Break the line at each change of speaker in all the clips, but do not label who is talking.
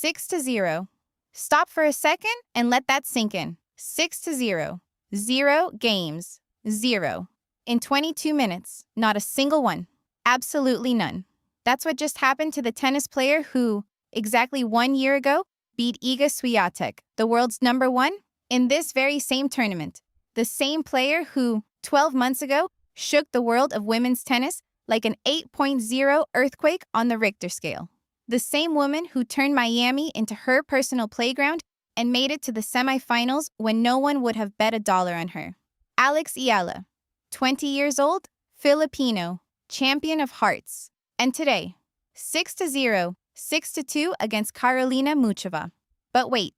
6-0. Stop for a second and let that sink in. 6-0. 0 games. 0. In 22 minutes, not a single one. Absolutely none. That's what just happened to the tennis player who, exactly 1 year ago, beat Iga Swiatek, the world's number one, in this very same tournament. The same player who, 12 months ago, shook the world of women's tennis like an 8.0 earthquake on the Richter scale. The same woman who turned Miami into her personal playground and made it to the semifinals when no one would have bet $1 on her. Alex Eala, 20 years old, Filipino, champion of hearts. And today, 6-0, 6-2 against Karolína Muchová. But wait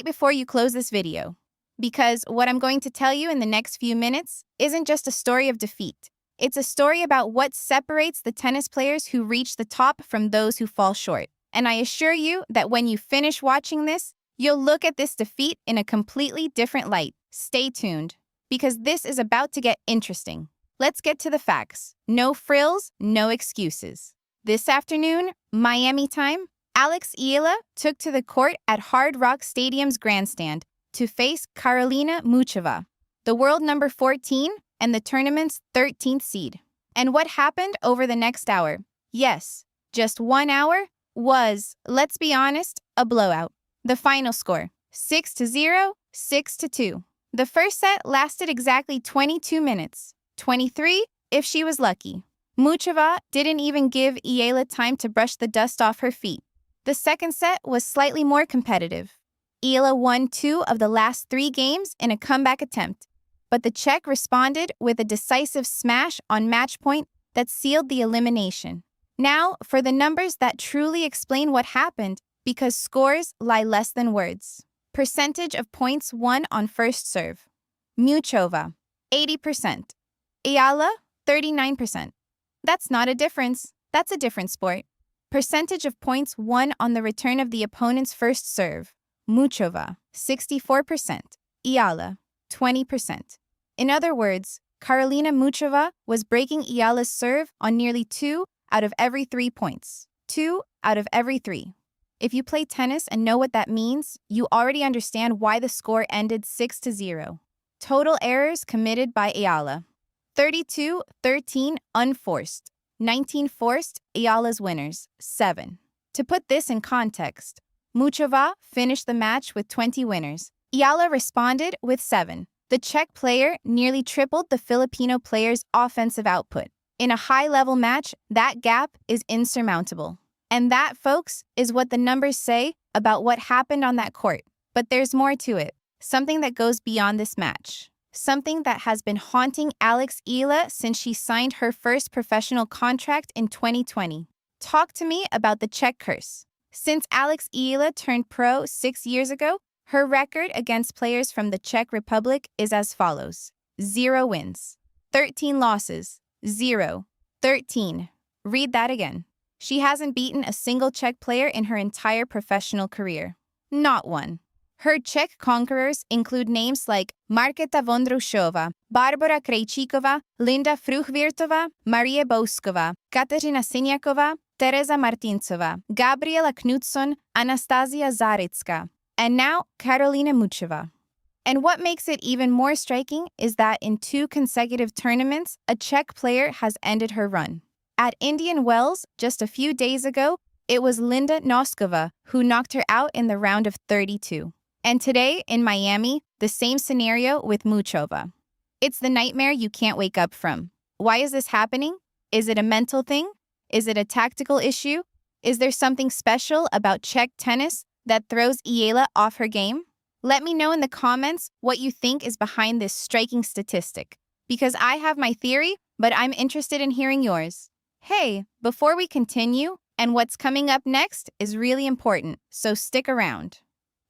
before you close this video. Because what I'm going to tell you in the next few minutes isn't just a story of defeat. It's a story about what separates the tennis players who reach the top from those who fall short. And I assure you that when you finish watching this, you'll look at this defeat in a completely different light. Stay tuned, because this is about to get interesting. Let's get to the facts. No frills, no excuses. This afternoon, Miami time, Alex Eala took to the court at Hard Rock Stadium's grandstand to face Karolína Muchová, the world number 14 and the tournament's 13th seed. And what happened over the next hour? Yes, just 1 hour was, let's be honest, a blowout. The final score, 6-0, 6-2. The first set lasted exactly 22 minutes, 23 if she was lucky. Muchová didn't even give Eala time to brush the dust off her feet. The second set was slightly more competitive. Eala won 2 of the last 3 games in a comeback attempt, but the Czech responded with a decisive smash on match point that sealed the elimination. Now, for the numbers that truly explain what happened, because scores lie less than words. Percentage of points won on first serve. Muchová, 80%. Eala, 39%. That's not a difference. That's a different sport. Percentage of points won on the return of the opponent's first serve. Muchová, 64%. Eala, 20%. In other words, Karolína Muchová was breaking Eala's serve on nearly 2 out of every 3 points. 2 out of every 3. If you play tennis and know what that means, you already understand why the score ended 6-0. Total errors committed by Eala. 32-13 unforced. 19 forced, Eala's winners, 7. To put this in context, Muchová finished the match with 20 winners. Eala responded with 7. The Czech player nearly tripled the Filipino player's offensive output. In a high-level match, that gap is insurmountable. And that, folks, is what the numbers say about what happened on that court. But there's more to it. Something that goes beyond this match. Something that has been haunting Alex Eala since she signed her first professional contract in 2020. Talk to me about the Czech curse. Since Alex Eala turned pro 6 years ago, her record against players from the Czech Republic is as follows. 0 wins. 13 losses. 0. 13. Read that again. She hasn't beaten a single Czech player in her entire professional career. Not one. Her Czech conquerors include names like Markéta Vondroušová, Barbora Krejčíková, Linda Fruchvirtová, Marie Bousková, Kateřina Siniaková, Tereza Martincová, Gabriela Knutsson, Anastasia Zarická, and now Karolína Muchová. And what makes it even more striking is that in 2 consecutive tournaments, a Czech player has ended her run. At Indian Wells, just a few days ago, it was Linda Noskova who knocked her out in the round of 32. And today, in Miami, the same scenario with Muchová. It's the nightmare you can't wake up from. Why is this happening? Is it a mental thing? Is it a tactical issue? Is there something special about Czech tennis that throws Eala off her game? Let me know in the comments what you think is behind this striking statistic. Because I have my theory, but I'm interested in hearing yours. Hey, before we continue, and what's coming up next is really important, so stick around.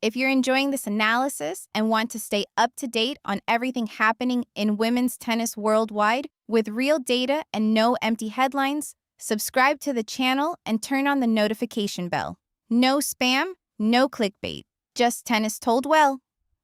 If you're enjoying this analysis and want to stay up to date on everything happening in women's tennis worldwide with real data and no empty headlines, subscribe to the channel and turn on the notification bell. No spam, no clickbait, just tennis told well.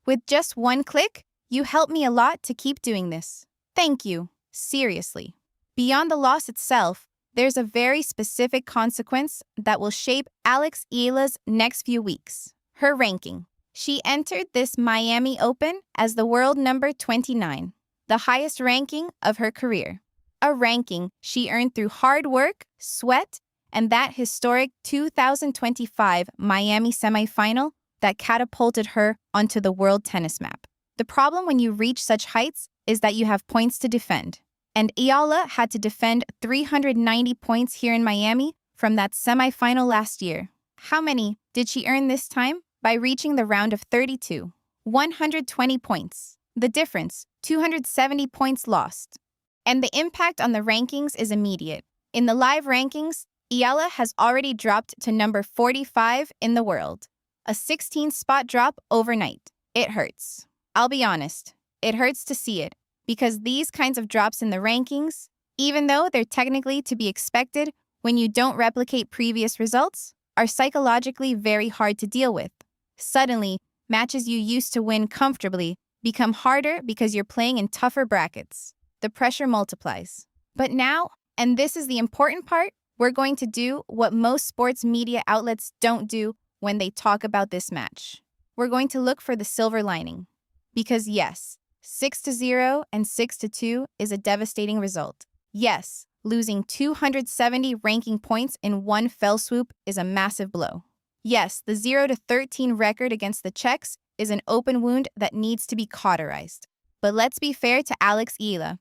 With just 1 click, you help me a lot to keep doing this. Thank you, seriously. Beyond the loss itself, there's a very specific consequence that will shape Eala's next few weeks. Her ranking. She entered this Miami Open as the world number 29, the highest ranking of her career. A ranking she earned through hard work, sweat, and that historic 2025 Miami semifinal that catapulted her onto the world tennis map. The problem when you reach such heights is that you have points to defend. And Eala had to defend 390 points here in Miami from that semifinal last year. How many did she earn this time? By reaching the round of 32. 120 points. The difference, 270 points lost. And the impact on the rankings is immediate. In the live rankings, Eala has already dropped to number 45 in the world. A 16-spot drop overnight. It hurts. I'll be honest, it hurts to see it, because these kinds of drops in the rankings, even though they're technically to be expected when you don't replicate previous results, are psychologically very hard to deal with. Suddenly, matches you used to win comfortably become harder because you're playing in tougher brackets. The pressure multiplies. But now, and this is the important part, we're going to do what most sports media outlets don't do when they talk about this match. We're going to look for the silver lining. Because yes, 6-0 and 6-2 is a devastating result. Yes, losing 270 ranking points in one fell swoop is a massive blow. Yes, the 0-13 record against the Czechs is an open wound that needs to be cauterized. But let's be fair to Eala,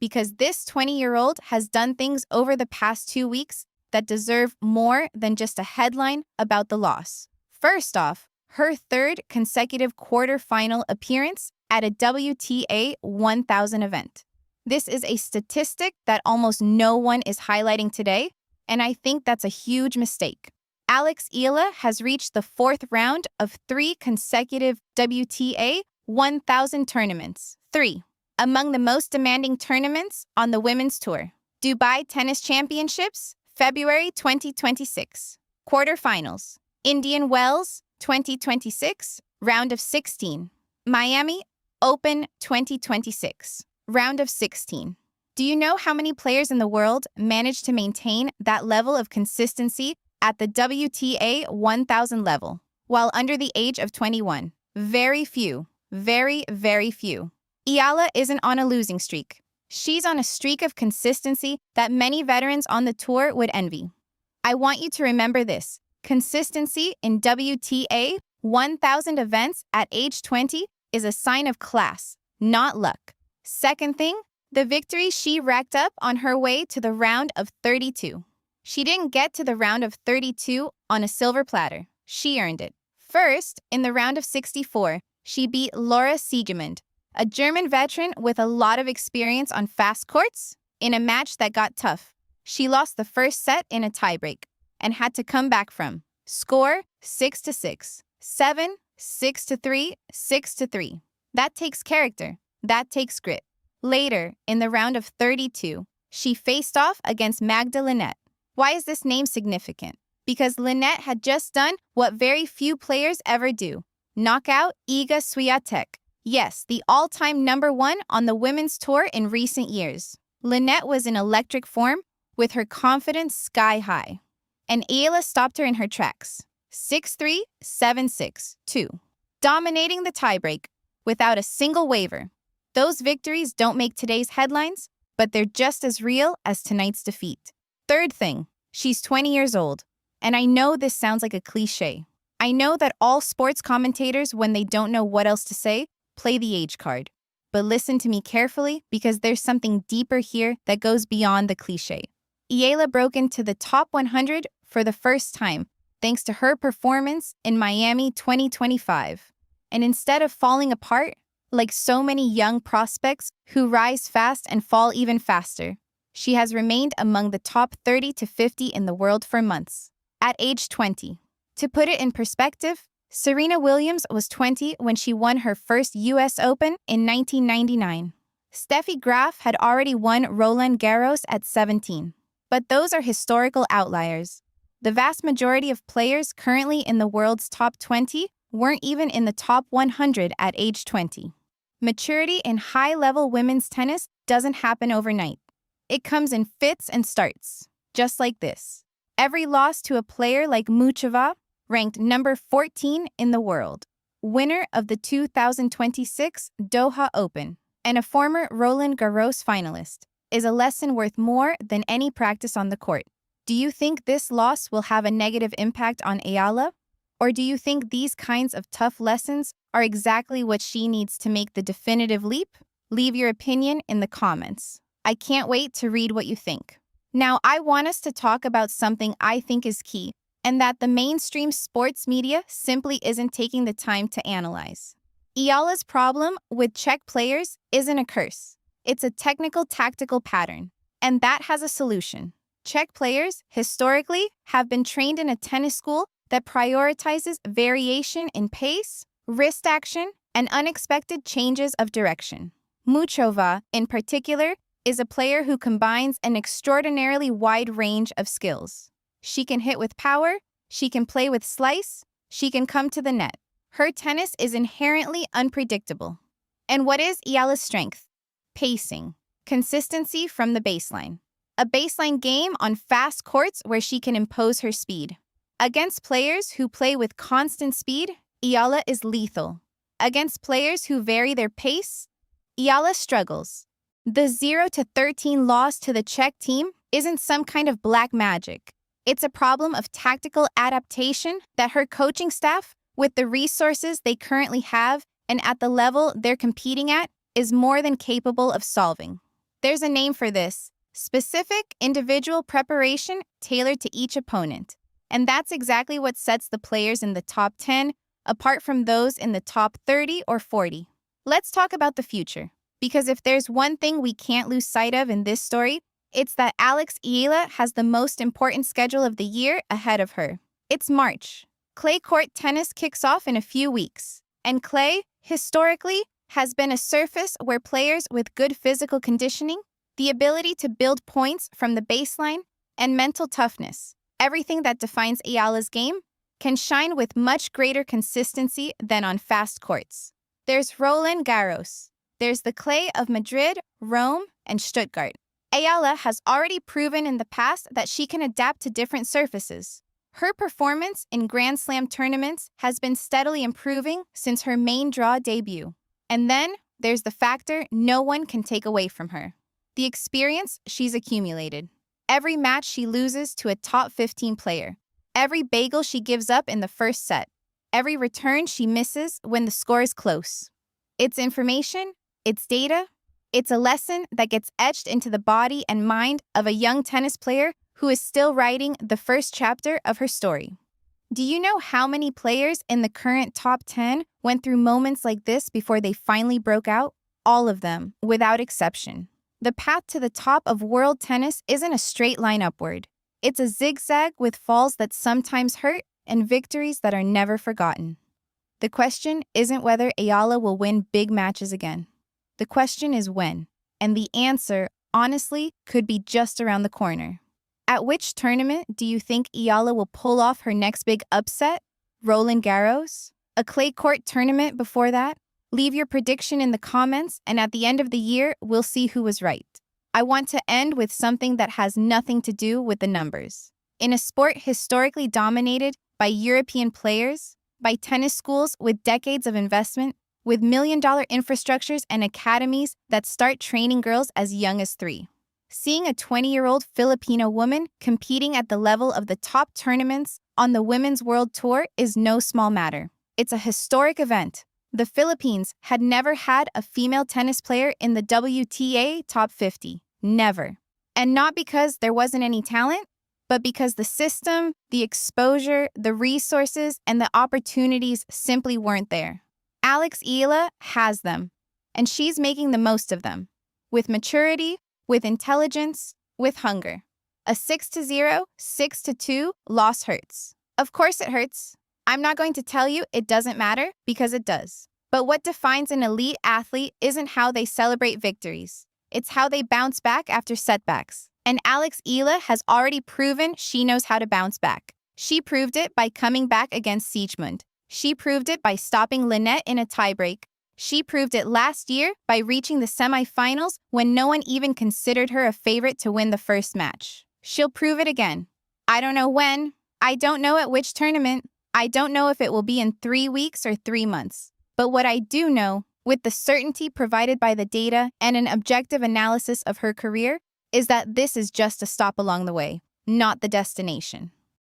because this 20-year-old has done things over the past 2 weeks that deserve more than just a headline about the loss. First off, her third consecutive quarterfinal appearance at a WTA 1000 event. This is a statistic that almost no one is highlighting today, and I think that's a huge mistake. Eala has reached the fourth round of 3 consecutive WTA 1000 tournaments. 3. Among the most demanding tournaments on the women's tour. Dubai Tennis Championships, February 2026. Quarterfinals. Indian Wells, 2026, round of 16. Miami Open 2026, round of 16. Do you know how many players in the world manage to maintain that level of consistency at the WTA 1000 level while under the age of 21? Very few. Very, very few. Eala isn't on a losing streak. She's on a streak of consistency that many veterans on the tour would envy. I want you to remember this. Consistency in WTA 1000 events at age 20 is a sign of class, not luck. Second thing, the victory she racked up on her way to the round of 32. She didn't get to the round of 32 on a silver platter. She earned it. First, in the round of 64, she beat Laura Siegemund, a German veteran with a lot of experience on fast courts, in a match that got tough. She lost the first set in a tiebreak and had to come back from score 6-6, 7, 6-3, 6-3. That takes character. That takes grit. Later, in the round of 32, she faced off against Magda Linette. Why is this name significant? Because Linette had just done what very few players ever do. Knock out Iga Swiatek. Yes, the all-time number 1 on the women's tour in recent years. Linette was in electric form with her confidence sky high. And Eala stopped her in her tracks. 6-3, 7-6, 2. Dominating the tiebreak without a single waver. Those victories don't make today's headlines, but they're just as real as tonight's defeat. Third thing, she's 20 years old. And I know this sounds like a cliche. I know that all sports commentators, when they don't know what else to say, play the age card. But listen to me carefully, because there's something deeper here that goes beyond the cliche. Eala broke into the top 100 for the first time, thanks to her performance in Miami 2025. And instead of falling apart, like so many young prospects who rise fast and fall even faster, she has remained among the top 30 to 50 in the world for months. At age 20. To put it in perspective, Serena Williams was 20 when she won her first U.S. Open in 1999. Steffi Graf had already won Roland Garros at 17. But those are historical outliers. The vast majority of players currently in the world's top 20 weren't even in the top 100 at age 20. Maturity in high-level women's tennis doesn't happen overnight. It comes in fits and starts. just like this. Every loss to a player like Muchová, ranked number 14 in the world, winner of the 2026 Doha Open, and a former Roland Garros finalist, is a lesson worth more than any practice on the court. Do you think this loss will have a negative impact on Eala? Or do you think these kinds of tough lessons are exactly what she needs to make the definitive leap? Leave your opinion in the comments. I can't wait to read what you think. Now, I want us to talk about something I think is key, and that the mainstream sports media simply isn't taking the time to analyze. Eala's problem with Czech players isn't a curse. It's a technical tactical pattern, and that has a solution. Czech players, historically, have been trained in a tennis school that prioritizes variation in pace, wrist action, and unexpected changes of direction. Muchová, in particular, is a player who combines an extraordinarily wide range of skills. She can hit with power, she can play with slice, she can come to the net. Her tennis is inherently unpredictable. And what is Eala's strength? Pacing. Consistency from the baseline. A baseline game on fast courts where she can impose her speed. Against players who play with constant speed, Eala is lethal. Against players who vary their pace, Eala struggles. The 0-13 loss to the Czech team isn't some kind of black magic. It's a problem of tactical adaptation that her coaching staff, with the resources they currently have and at the level they're competing at, is more than capable of solving. There's a name for this: specific individual preparation tailored to each opponent. And that's exactly what sets the players in the top 10 apart from those in the top 30 or 40. Let's talk about the future. Because if there's one thing we can't lose sight of in this story, it's that Eala has the most important schedule of the year ahead of her. It's March. Clay court tennis kicks off in a few weeks. And clay, historically, has been a surface where players with good physical conditioning, the ability to build points from the baseline, and mental toughness, everything that defines Eala's game, can shine with much greater consistency than on fast courts. There's Roland Garros. There's the clay of Madrid, Rome, and Stuttgart. Eala has already proven in the past that she can adapt to different surfaces. Her performance in Grand Slam tournaments has been steadily improving since her main draw debut. And then there's the factor no one can take away from her: the experience she's accumulated. Every match she loses to a top 15 player. Every bagel she gives up in the first set. Every return she misses when the score is close. It's information, it's data, it's a lesson that gets etched into the body and mind of a young tennis player who is still writing the first chapter of her story. Do you know how many players in the current top 10 went through moments like this before they finally broke out? All of them, without exception. The path to the top of world tennis isn't a straight line upward. It's a zigzag with falls that sometimes hurt and victories that are never forgotten. The question isn't whether Eala will win big matches again. The question is when, and the answer, honestly, could be just around the corner. At which tournament do you think Eala will pull off her next big upset? Roland Garros? A clay court tournament before that? Leave your prediction in the comments, and at the end of the year, we'll see who was right. I want to end with something that has nothing to do with the numbers. In a sport historically dominated by European players, by tennis schools with decades of investment, with million-dollar infrastructures and academies that start training girls as young as 3. Seeing a 20-year-old Filipino woman competing at the level of the top tournaments on the Women's World Tour is no small matter. It's a historic event. The Philippines had never had a female tennis player in the WTA top 50. Never. And not because there wasn't any talent, but because the system, the exposure, the resources, and the opportunities simply weren't there. Eala has them, and she's making the most of them. With maturity, with intelligence, with hunger. A 6-0, 6-2 loss hurts. Of course it hurts. I'm not going to tell you it doesn't matter, because it does. But what defines an elite athlete isn't how they celebrate victories. It's how they bounce back after setbacks. And Eala has already proven she knows how to bounce back. She proved it by coming back against Siegmund. She proved it by stopping Lynette in a tiebreak. She proved it last year by reaching the semifinals when no one even considered her a favorite to win the first match. She'll prove it again. I don't know when. I don't know at which tournament. I don't know if it will be in 3 weeks or 3 months. But what I do know, with the certainty provided by the data and an objective analysis of her career, is that this is just a stop along the way, not the destination.